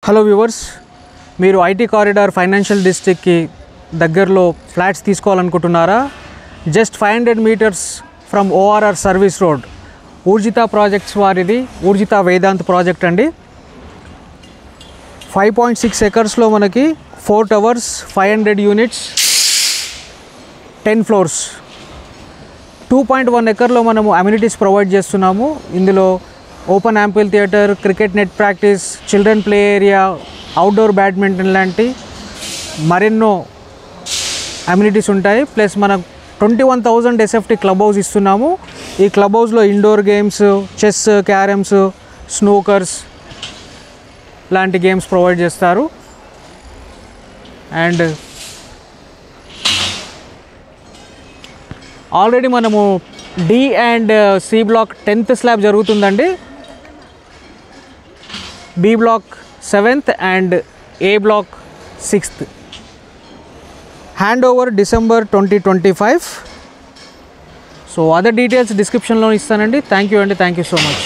Hello viewers, మీరు IT corridor financial డిస్ట్రిక్ట్కి దగ్గరలో ఫ్లాట్స్ తీసుకోవాలనుకుంటున్నారా? Just 500 meters from ORR service road, Urjitha projects వారిది ఊర్జిత వేదాంత్ ప్రాజెక్ట్ అండి. 5.6 ఎకర్స్లో మనకి 4 టవర్స్, 500 యూనిట్స్, 10 ఫ్లోర్స్. 2.1 ఎకర్లో మనము అమ్యూనిటీస్ ప్రొవైడ్ చేస్తున్నాము. ఇందులో open ample theatre, cricket net practice, children play area, outdoor badminton లాంటి మరెన్నో అమ్యూనిటీస్ ఉంటాయి. ప్లస్ మనం 21,000 SFT క్లబ్ హౌస్ ఇస్తున్నాము. ఈ క్లబ్ హౌస్లో indoor games, chess, carroms, snookers లాంటి గేమ్స్ ప్రొవైడ్ చేస్తారు. అండ్ ఆల్రెడీ మనము D and C block 10th slab జరుగుతుందండి. B block 7th and A block 6th. Hand over December 2025. So other details డిస్క్రిప్షన్లో ఇస్తానండి. Thank you అండి, thank you so much.